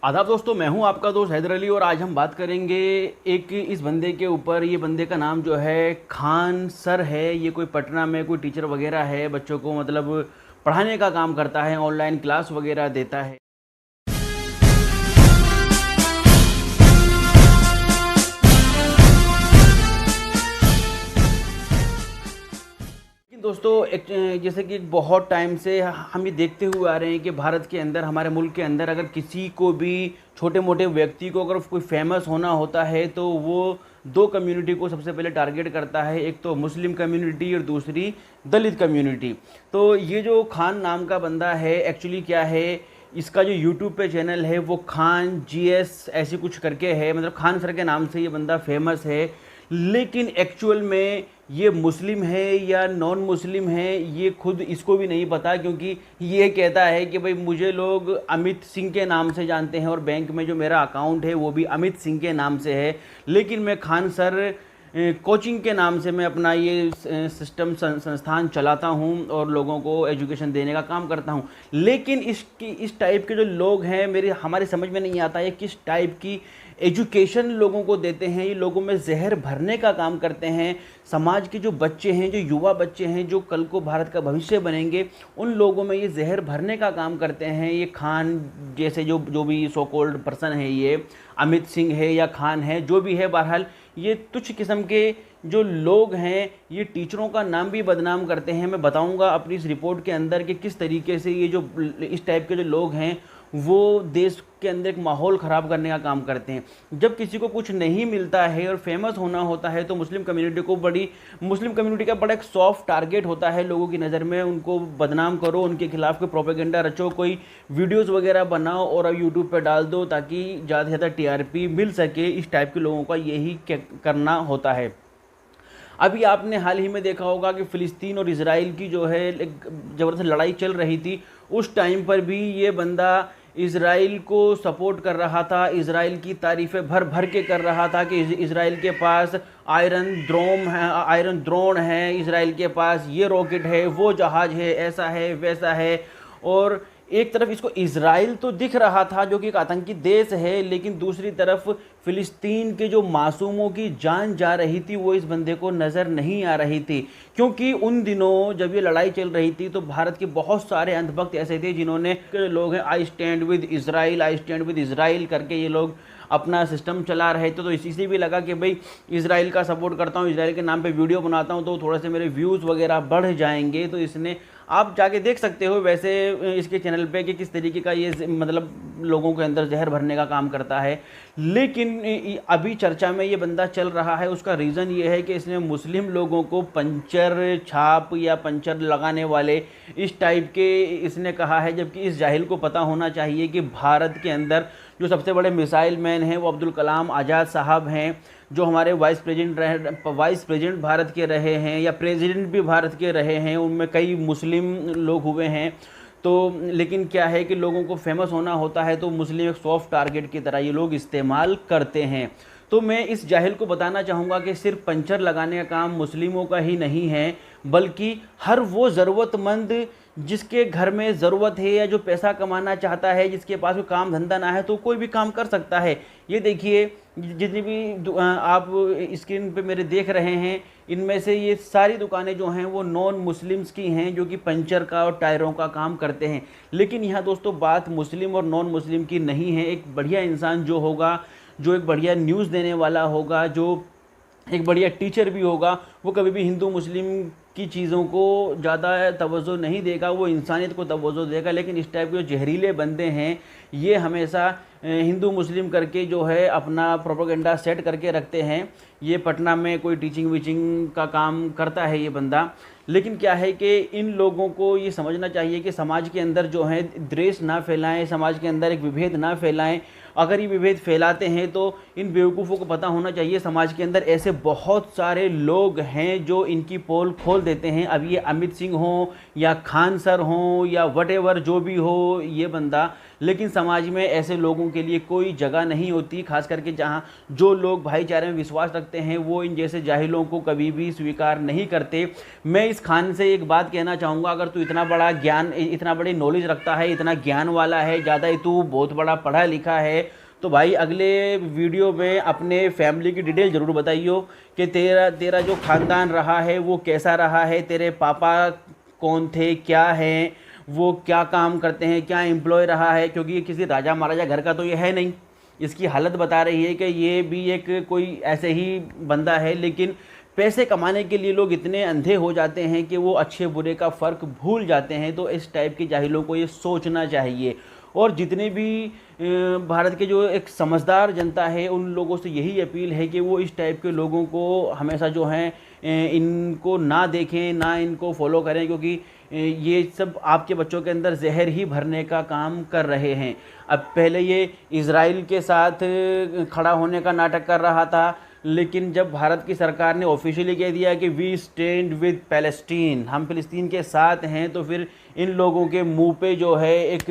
आदाब दोस्तों, मैं हूं आपका दोस्त हैदर अली और आज हम बात करेंगे एक इस बंदे के ऊपर। ये बंदे का नाम जो है खान सर है। ये कोई पटना में कोई टीचर वगैरह है, बच्चों को मतलब पढ़ाने का काम करता है, ऑनलाइन क्लास वगैरह देता है। लेकिन दोस्तों जैसे कि बहुत टाइम से हम ये देखते हुए आ रहे हैं कि भारत के अंदर, हमारे मुल्क के अंदर अगर किसी को भी, छोटे मोटे व्यक्ति को अगर कोई फेमस होना होता है तो वो दो कम्युनिटी को सबसे पहले टारगेट करता है। एक तो मुस्लिम कम्युनिटी और दूसरी दलित कम्युनिटी। तो ये जो खान नाम का बंदा है, एक्चुअली क्या है, इसका जो यूट्यूब पे चैनल है वो खान जीएस ऐसी कुछ करके है, मतलब खान सर के नाम से ये बंदा फेमस है। लेकिन एक्चुअल में ये मुस्लिम है या नॉन मुस्लिम है ये खुद इसको भी नहीं पता, क्योंकि ये कहता है कि भाई मुझे लोग अमित सिंह के नाम से जानते हैं और बैंक में जो मेरा अकाउंट है वो भी अमित सिंह के नाम से है। लेकिन मैं खान सर कोचिंग के नाम से मैं अपना ये सिस्टम संस्थान चलाता हूँ और लोगों को एजुकेशन देने का काम करता हूँ। लेकिन इस टाइप के जो लोग हैं, हमारे समझ में नहीं आता है किस टाइप की एजुकेशन लोगों को देते हैं। ये लोगों में जहर भरने का काम करते हैं। समाज के जो बच्चे हैं, जो युवा बच्चे हैं, जो कल को भारत का भविष्य बनेंगे, उन लोगों में ये जहर भरने का काम करते हैं। ये खान जैसे जो जो भी सो कॉल्ड पर्सन है, ये अमित सिंह है या खान है, जो भी है, बहरहाल ये तुच्छ किस्म के जो लोग हैं ये टीचरों का नाम भी बदनाम करते हैं। मैं बताऊंगा अपनी इस रिपोर्ट के अंदर कि किस तरीके से ये जो इस टाइप के जो लोग हैं वो देश के अंदर एक माहौल ख़राब करने का काम करते हैं। जब किसी को कुछ नहीं मिलता है और फेमस होना होता है तो मुस्लिम कम्युनिटी का बड़ा एक सॉफ्ट टारगेट होता है लोगों की नज़र में। उनको बदनाम करो, उनके खिलाफ कोई प्रोपेगेंडा रचो, कोई वीडियोस वगैरह बनाओ और अब यूट्यूब पे डाल दो ताकि ज़्यादा से ज़्यादा टीआरपी मिल सके। इस टाइप के लोगों का यही करना होता है। अभी आपने हाल ही में देखा होगा कि फ़िलिस्तीन और इजराइल की जो है एक ज़बरदस्त लड़ाई चल रही थी। उस टाइम पर भी ये बंदा इजराइल को सपोर्ट कर रहा था, इजराइल की तारीफ़ें भर भर के कर रहा था कि इजराइल के पास आयरन ड्रोन है, इजराइल के पास ये रॉकेट है, वो जहाज़ है, ऐसा है वैसा है। और एक तरफ इसको इजराइल तो दिख रहा था जो कि एक आतंकी देश है, लेकिन दूसरी तरफ फ़िलिस्तीन के जो मासूमों की जान जा रही थी वो इस बंदे को नज़र नहीं आ रही थी। क्योंकि उन दिनों जब ये लड़ाई चल रही थी तो भारत के बहुत सारे अंधभक्त ऐसे थे जिन्होंने, लोग हैं आई स्टैंड विद इसराइल करके ये लोग अपना सिस्टम चला रहे थे। तो इसी से भी लगा कि भाई इसराइल का सपोर्ट करता हूँ, इसराइल के नाम पे वीडियो बनाता हूँ तो थोड़े से मेरे व्यूज़ वगैरह बढ़ जाएंगे। तो इसने, आप जाके देख सकते हो वैसे इसके चैनल पे कि किस तरीके का ये मतलब लोगों के अंदर जहर भरने का काम करता है। लेकिन अभी चर्चा में ये बंदा चल रहा है, उसका रीज़न ये है कि इसने मुस्लिम लोगों को पंचर छाप या पंचर लगाने वाले इस टाइप के इसने कहा है। जबकि इस जाहिल को पता होना चाहिए कि भारत के अंदर जो सबसे बड़े मिसाइल मैन हैं वो अब्दुल कलाम आज़ाद साहब हैं, जो हमारे वाइस प्रेसिडेंट भारत के रहे हैं या प्रेसिडेंट भी भारत के रहे हैं। उनमें कई मुस्लिम लोग हुए हैं। तो लेकिन क्या है कि लोगों को फेमस होना होता है तो मुस्लिम एक सॉफ्ट टारगेट की तरह ये लोग इस्तेमाल करते हैं। तो मैं इस जाहिल को बताना चाहूँगा कि सिर्फ पंचर लगाने का काम मुस्लिमों का ही नहीं है, बल्कि हर वो ज़रूरतमंद जिसके घर में ज़रूरत है या जो पैसा कमाना चाहता है, जिसके पास कोई काम धंधा ना है, तो कोई भी काम कर सकता है। ये देखिए जितनी भी आप स्क्रीन पे मेरे देख रहे हैं, इनमें से ये सारी दुकानें जो हैं वो नॉन मुस्लिम्स की हैं जो कि पंचर का और टायरों का काम करते हैं। लेकिन यहाँ दोस्तों बात मुस्लिम और नॉन मुस्लिम की नहीं है। एक बढ़िया इंसान जो होगा, जो एक बढ़िया न्यूज़ देने वाला होगा, जो एक बढ़िया टीचर भी होगा, वो कभी भी हिंदू मुस्लिम की चीज़ों को ज़्यादा तवज्जो नहीं देगा, वो इंसानियत को तवज्जो देगा। लेकिन इस टाइप के जो जहरीले बंदे हैं ये हमेशा हिंदू मुस्लिम करके जो है अपना प्रोपेगेंडा सेट करके रखते हैं। ये पटना में कोई टीचिंग वीचिंग का काम करता है ये बंदा। लेकिन क्या है कि इन लोगों को ये समझना चाहिए कि समाज के अंदर जो है द्वेष ना फैलाएं, समाज के अंदर एक विभेद ना फैलाएं। अगर ये विभेद फैलाते हैं तो इन बेवकूफ़ों को पता होना चाहिए समाज के अंदर ऐसे बहुत सारे लोग हैं जो इनकी पोल खोल देते हैं। अब ये अमित सिंह हो या खान सर हो या वटेवर जो भी हो ये बंदा, लेकिन समाज में ऐसे लोगों के लिए कोई जगह नहीं होती, खास करके जहाँ जो लोग भाईचारे में विश्वास रखते हैं वो इन जैसे जाहिलों को कभी भी स्वीकार नहीं करते। मैं इस खान से एक बात कहना चाहूँगा, अगर तू इतना बड़ा ज्ञान, इतना बड़ी नॉलेज रखता है, इतना ज्ञान वाला है, ज़्यादा ही तू बहुत बड़ा पढ़ा लिखा है, तो भाई अगले वीडियो में अपने फैमिली की डिटेल ज़रूर बताइयो कि तेरा जो ख़ानदान रहा है वो कैसा रहा है, तेरे पापा कौन थे, क्या हैं, वो क्या काम करते हैं, क्या एम्प्लॉय रहा है, क्योंकि ये किसी राजा महाराजा घर का तो ये है नहीं। इसकी हालत बता रही है कि ये भी एक कोई ऐसे ही बंदा है, लेकिन पैसे कमाने के लिए लोग इतने अंधे हो जाते हैं कि वो अच्छे बुरे का फ़र्क भूल जाते हैं। तो इस टाइप के जाहिलों को ये सोचना चाहिए। और जितने भी भारत के जो एक समझदार जनता है उन लोगों से यही अपील है कि वो इस टाइप के लोगों को हमेशा जो हैं इनको ना देखें, ना इनको फॉलो करें, क्योंकि ये सब आपके बच्चों के अंदर जहर ही भरने का काम कर रहे हैं। अब पहले ये इज़राइल के साथ खड़ा होने का नाटक कर रहा था, लेकिन जब भारत की सरकार ने ऑफिशियली कह दिया कि वी स्टैंड विद पैलेस्टीन, हम फ़िलिस्तीन के साथ हैं, तो फिर इन लोगों के मुंह पे जो है एक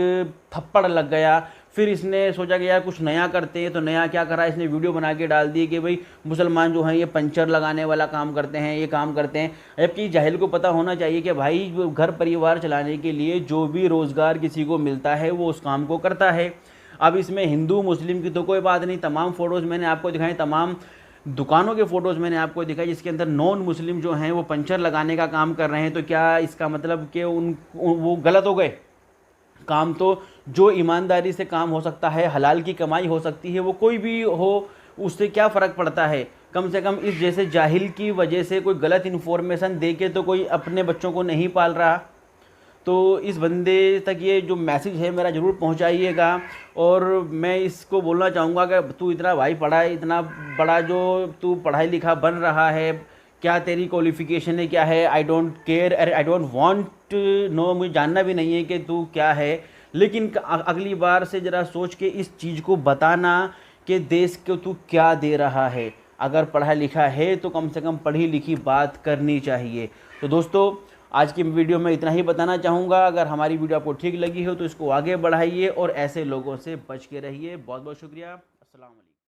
थप्पड़ लग गया। फिर इसने सोचा कि यार कुछ नया करते हैं, तो नया क्या करा, इसने वीडियो बना के डाल दी कि भाई मुसलमान जो हैं ये पंचर लगाने वाला काम करते हैं, ये काम करते हैं। जबकि जाहिल को पता होना चाहिए कि भाई घर परिवार चलाने के लिए जो भी रोज़गार किसी को मिलता है वो उस काम को करता है। अब इसमें हिंदू मुस्लिम की तो कोई बात नहीं, तमाम फ़ोटोज़ मैंने आपको दिखाई, तमाम दुकानों के फ़ोटोज़ मैंने आपको दिखाई जिसके अंदर नॉन मुस्लिम जो हैं वो पंचर लगाने का काम कर रहे हैं। तो क्या इसका मतलब कि वो गलत हो गए? काम तो जो ईमानदारी से काम हो सकता है, हलाल की कमाई हो सकती है, वो कोई भी हो, उससे क्या फ़र्क पड़ता है। कम से कम इस जैसे जाहिल की वजह से कोई गलत इन्फॉर्मेशन दे के तो कोई अपने बच्चों को नहीं पाल रहा। तो इस बंदे तक ये जो मैसेज है मेरा ज़रूर पहुंचाइएगा। और मैं इसको बोलना चाहूँगा कि तू इतना भाई पढ़ा है, इतना बड़ा जो तू पढ़ाई लिखा बन रहा है, क्या तेरी क्वालिफ़िकेशन है, क्या है, I don't care, I don't want no, मुझे जानना भी नहीं है कि तू क्या है। लेकिन अगली बार से ज़रा सोच के इस चीज़ को बताना कि देश को तू क्या दे रहा है। अगर पढ़ा लिखा है तो कम से कम पढ़ी लिखी बात करनी चाहिए। तो दोस्तों आज की वीडियो में इतना ही बताना चाहूँगा। अगर हमारी वीडियो आपको ठीक लगी हो तो इसको आगे बढ़ाइए और ऐसे लोगों से बच के रहिए। बहुत बहुत शुक्रिया। अस्सलाम वालेकुम।